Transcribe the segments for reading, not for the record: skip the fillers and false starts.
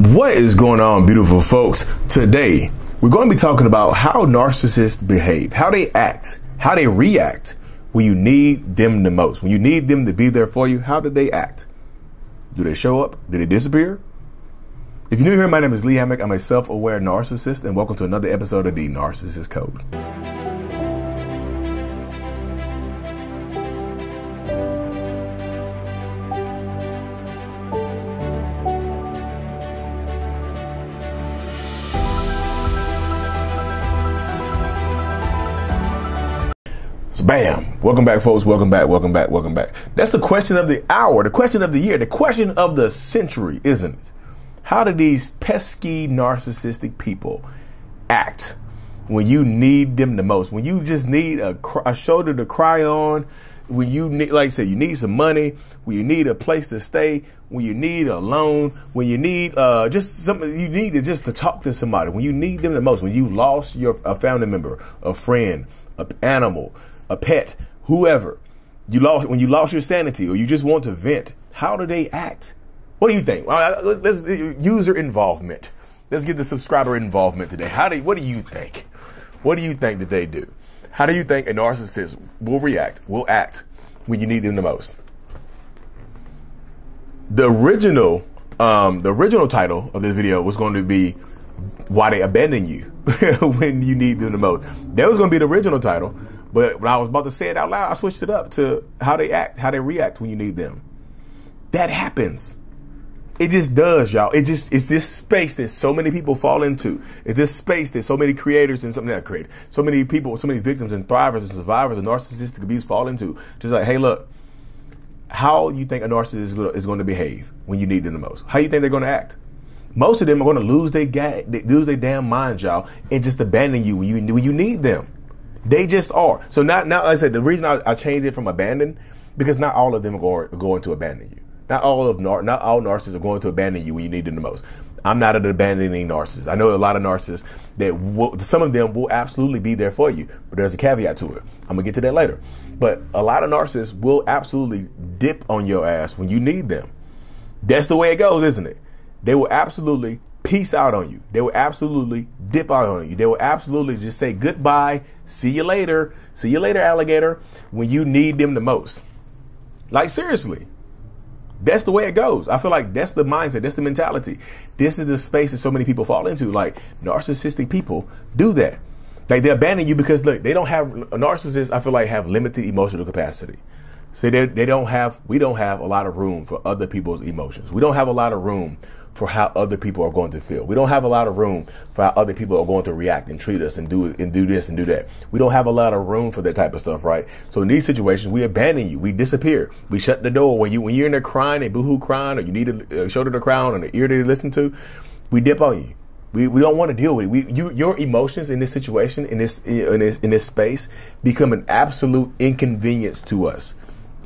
What is going on, beautiful folks? Today, we're going to be talking about how narcissists behave, how they act, how they react when you need them the most. When you need them to be there for you, how do they act? Do they show up? Do they disappear? If you're new here, my name is Lee Hammock. I'm a self-aware narcissist, and welcome to another episode of the Narcissist Code. Bam. Welcome back, folks. Welcome back. That's the question of the hour, the question of the year, the question of the century, isn't it? How do these pesky narcissistic people act when you need them the most? When you just need a shoulder to cry on, when you need, like I said, you need some money, when you need a place to stay, when you need a loan, when you need just something, you need to talk to somebody, when you need them the most, when you lost a family member, a friend, an animal, a pet, whoever, when you lost your sanity or you just want to vent, how do they act? What do you think? Let's user involvement. Let's get the subscriber involvement today. What do you think? What do you think that they do? How do you think a narcissist will act when you need them the most? The original title of this video was going to be why they abandon you when you need them the most. That was going to be the original title. But when I was about to say it out loud, I switched it up to how they act, how they react when you need them. That happens. It just does, y'all. It's this space that so many people fall into. It's this space that so many creators and so many people, so many victims and thrivers and survivors of narcissistic abuse fall into. Just like, hey, look, how you think a narcissist is going to behave when you need them the most? How you think they're going to act? Most of them are going to lose their damn minds, y'all, and just abandon you when you need them. They just are. So now, like I said, the reason I changed it from abandon, because not all of them are going to abandon you. Not all narcissists are going to abandon you when you need them the most. I'm not an abandoning narcissist. I know a lot of narcissists that some of them will absolutely be there for you, but there's a caveat to it. I'm gonna get to that later. But a lot of narcissists will absolutely dip on your ass when you need them. That's the way it goes, isn't it? They will absolutely peace out on you. They will absolutely dip out on you. They will absolutely just say goodbye. See you later, alligator, when you need them the most. Like, seriously, that's the way it goes. I feel like that's the mindset. That's the mentality. This is the space that so many people fall into. Like, narcissistic people do that. Like, they abandon you because, look, they don't have, narcissists, I feel like, have limited emotional capacity. So we don't have a lot of room for other people's emotions. We don't have a lot of room for how other people are going to feel. We don't have a lot of room for how other people are going to react and treat us and do this and do that. We don't have a lot of room for that type of stuff, right? So in these situations, we abandon you. We disappear. We shut the door. When you're in there crying and boohoo crying, or you need a shoulder to cry on and an ear to listen to, we dip on you. We don't want to deal with it. Your emotions in this situation, in this space, become an absolute inconvenience to us.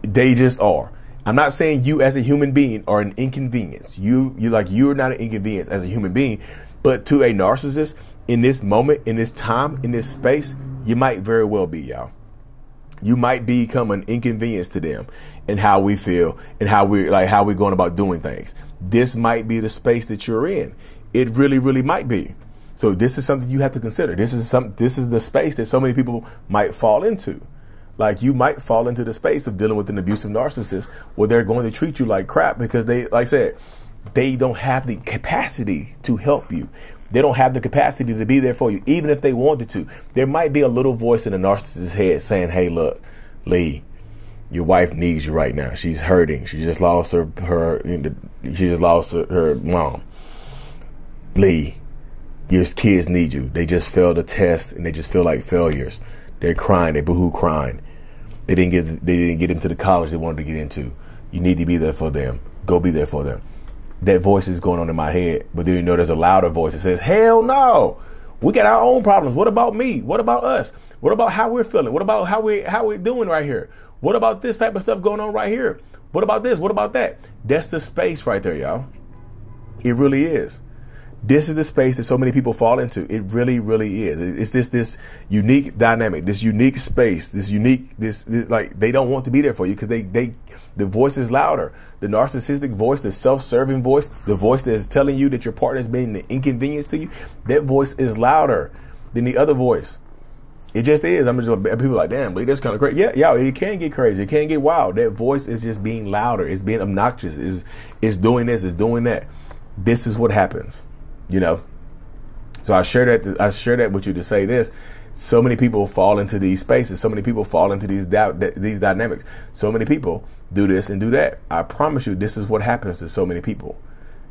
They just are. I'm not saying you as a human being are an inconvenience. You're not an inconvenience as a human being, but to a narcissist in this moment, in this time, in this space, you might very well be, y'all. You might become an inconvenience to them and how we feel and how we're going about doing things. This might be the space that you're in. It really, really might be. So this is something you have to consider. This is the space that so many people might fall into. Like, you might fall into the space of dealing with an abusive narcissist where they're going to treat you like crap because they, like I said, they don't have the capacity to help you. They don't have the capacity to be there for you, even if they wanted to. There might be a little voice in the narcissist's head saying, hey, look, Lee, your wife needs you right now. She's hurting. She just lost her mom. Lee, your kids need you. They just failed a test and they just feel like failures. They're crying. They boohoo crying. They didn't get into the college they wanted to get into. You need to be there for them. Go be there for them. That voice is going on in my head, but then there's a louder voice that says, hell no. We got our own problems. What about me? What about us? What about how we're feeling? What about how we're doing right here? What about this type of stuff going on right here? What about this? What about that? That's the space right there, y'all. It really is. This is the space that so many people fall into. It really, really is. It's this unique dynamic, this unique space, this like they don't want to be there for you because the voice is louder. The narcissistic voice, the self-serving voice, the voice that is telling you that your partner is being an inconvenience to you, that voice is louder than the other voice. It just is. People are like, damn, but that's kind of crazy. Yeah, it can get crazy. It can get wild. That voice is just being louder. It's being obnoxious. It's doing this. It's doing that. This is what happens. So I share that with you to say this. So many people fall into these spaces. So many people fall into these dynamics. So many people do this and do that. I promise you, this is what happens to so many people.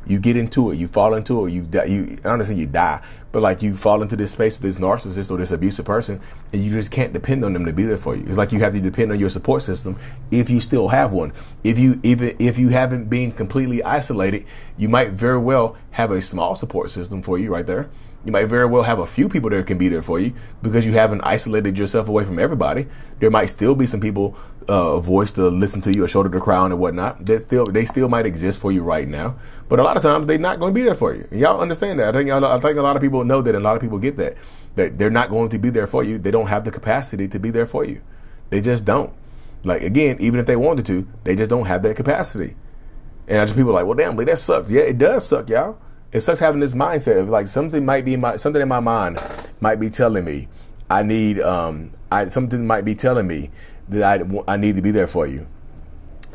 You get into it, you fall into it, honestly, you die, but like you fall into this space with this narcissist or this abusive person, and you just can't depend on them to be there for you. It's like you have to depend on your support system if you still have one. If you haven't been completely isolated, you might very well have a small support system for you right there. You might very well have a few people that can be there for you because you haven't isolated yourself away from everybody. There might still be some people, a voice to listen to you, a shoulder to cry on and whatnot. They still might exist for you right now. But a lot of times they're not going to be there for you. And y'all understand that. I think a lot of people know that, and a lot of people get that they're not going to be there for you. They don't have the capacity to be there for you. They just don't. Like, again, even if they wanted to, they just don't have that capacity. And I just people are like, well, damn, that sucks. Yeah, it does suck, y'all. It sucks having this mindset of like something in my mind might be telling me something might be telling me that I need to be there for you,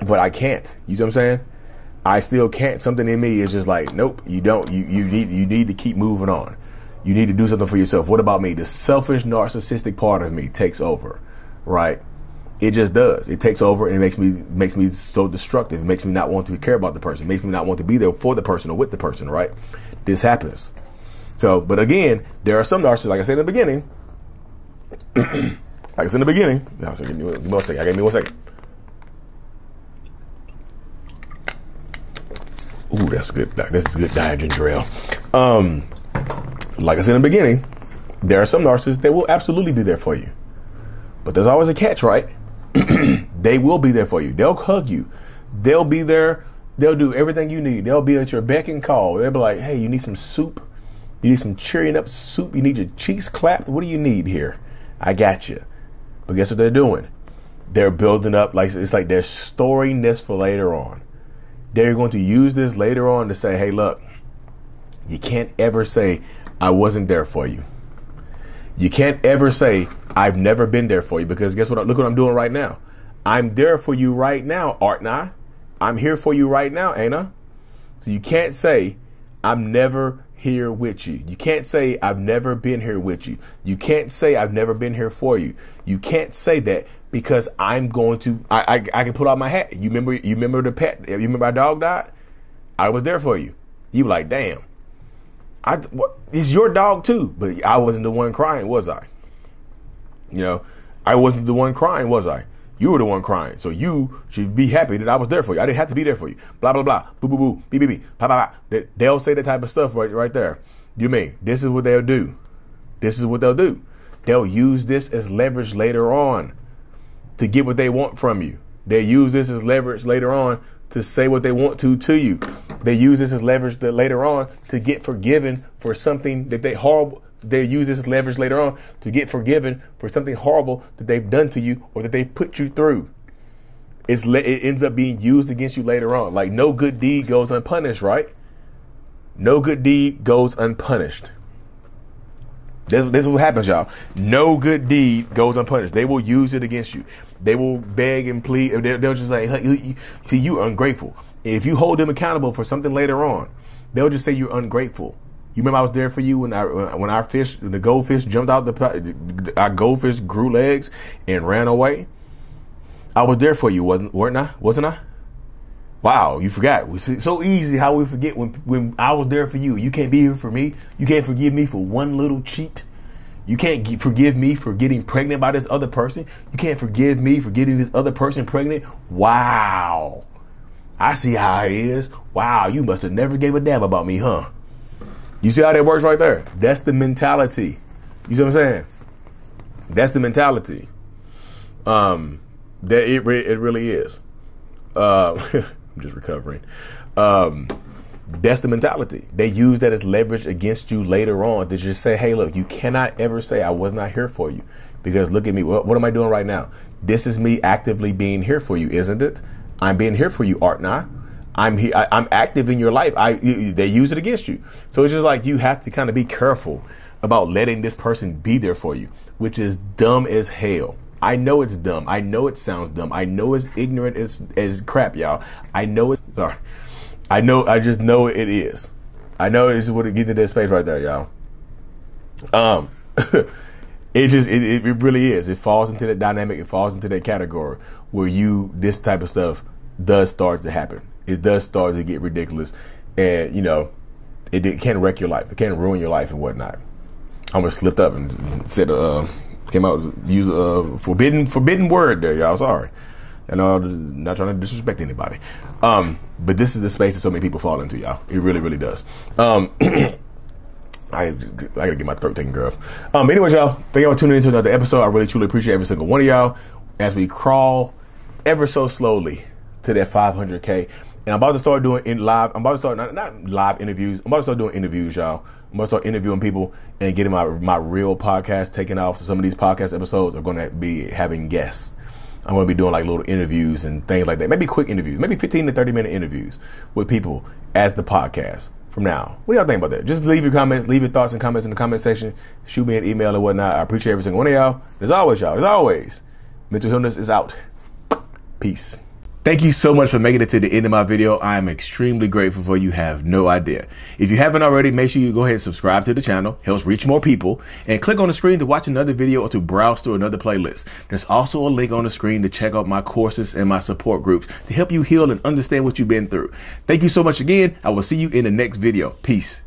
but I can't. You see what I'm saying? I still can't. Something in me is just like, nope, you don't. You need to keep moving on. You need to do something for yourself. What about me? The selfish narcissistic part of me takes over, right? It just does. It takes over and it makes me so destructive. It makes me not want to care about the person. It makes me not want to be there for the person or with the person, right? This happens. So, but again, there are some narcissists, like I said in the beginning. No, so give me 1 second. Give me 1 second. Ooh, that's good. This is good diet drill. Like I said in the beginning, there are some narcissists that will absolutely be there for you. But there's always a catch, right? They will be there for you. They'll hug you. They'll be there. They'll do everything you need. They'll be at your beck and call. They'll be like, hey, you need some soup? You need some cheering up soup? You need your cheeks clapped? What do you need here? I got you. But guess what they're doing? They're building up, like it's like they're storing this for later on. They're going to use this later on to say, hey, look, you can't ever say I wasn't there for you. You can't ever say I've never been there for you, because guess what? Look what I'm doing right now. I'm there for you right now, aren't I? I'm here for you right now, ain't I? So you can't say I'm never here with you. You can't say I've never been here with you. You can't say I've never been here for you. You can't say that because I'm going to. I can put on my hat. You remember the pet? You remember our dog died? I was there for you. You were like, damn. It's your dog too, but I wasn't the one crying, was I? I wasn't the one crying, was I? You were the one crying, so you should be happy that I was there for you. I didn't have to be there for you. Blah blah blah, boo boo boo, beep beep beep, blah blah blah. They'll say that type of stuff right there. You mean this is what they'll do? This is what they'll do. They'll use this as leverage later on to get what they want from you. They use this as leverage later on to say what they want to you. They use this as leverage later on to get forgiven for something that they use this as leverage later on to get forgiven for something horrible that they've done to you or that they've put you through. It ends up being used against you later on. Like no good deed goes unpunished, right? No good deed goes unpunished. This is what happens, y'all. No good deed goes unpunished. They will use it against you. They will beg and plead. They'll just say, hey, see, you're ungrateful. And if you hold them accountable for something later on, they'll just say you're ungrateful. You remember I was there for you when the goldfish jumped out our goldfish grew legs and ran away. I was there for you, wasn't I? Wow, you forgot. It's so easy how we forget when I was there for you. You can't be here for me. You can't forgive me for one little cheat. You can't forgive me for getting pregnant by this other person. You can't forgive me for getting this other person pregnant. Wow. I see how it is. Wow, you must have never gave a damn about me, huh? You see how that works right there? That's the mentality. You see what I'm saying? That's the mentality. That it really is. I'm just recovering. That's the mentality. They use that as leverage against you later on to just say, hey, look, you cannot ever say I was not here for you, because look at me. What am I doing right now? This is me actively being here for you, isn't it? I'm being here for you, aren't I? I'm here. I'm active in your life. They use it against you. So it's just like, you have to kind of be careful about letting this person be there for you, which is dumb as hell. I know it's dumb. I know it sounds dumb. I know it's ignorant as crap, y'all. I just know it is. I know it's what it gets into that space right there, y'all. It really is. It falls into that dynamic. It falls into that category where this type of stuff does start to happen. It does start to get ridiculous, and it can wreck your life. It can ruin your life and whatnot. I almost slipped up and said came out use a forbidden word there, y'all. Sorry. I know I'm not trying to disrespect anybody. But this is the space that so many people fall into, y'all. It really, really does. I gotta get my throat taken care of. Anyways, y'all, thank y'all for tuning into another episode. I really, truly appreciate every single one of y'all as we crawl ever so slowly to that 500K. And I'm about to start doing I'm about to start, not live interviews. I'm about to start doing interviews, y'all. I'm going to start interviewing people and getting my real podcast taken off. So some of these podcast episodes are going to be having guests. I'm going to be doing like little interviews and things like that. Maybe quick interviews, maybe 15 to 30 minute interviews with people as the podcast from now. What do y'all think about that? Just leave your comments, leave your thoughts and comments in the comment section. Shoot me an email and whatnot. I appreciate every single one of y'all. As always, mental illness is out. Peace. Thank you so much for making it to the end of my video. I am extremely grateful for you. Have no idea. If you haven't already, make sure you go ahead and subscribe to the channel. Helps reach more people. And click on the screen to watch another video or to browse through another playlist. There's also a link on the screen to check out my courses and my support groups to help you heal and understand what you've been through. Thank you so much again. I will see you in the next video. Peace.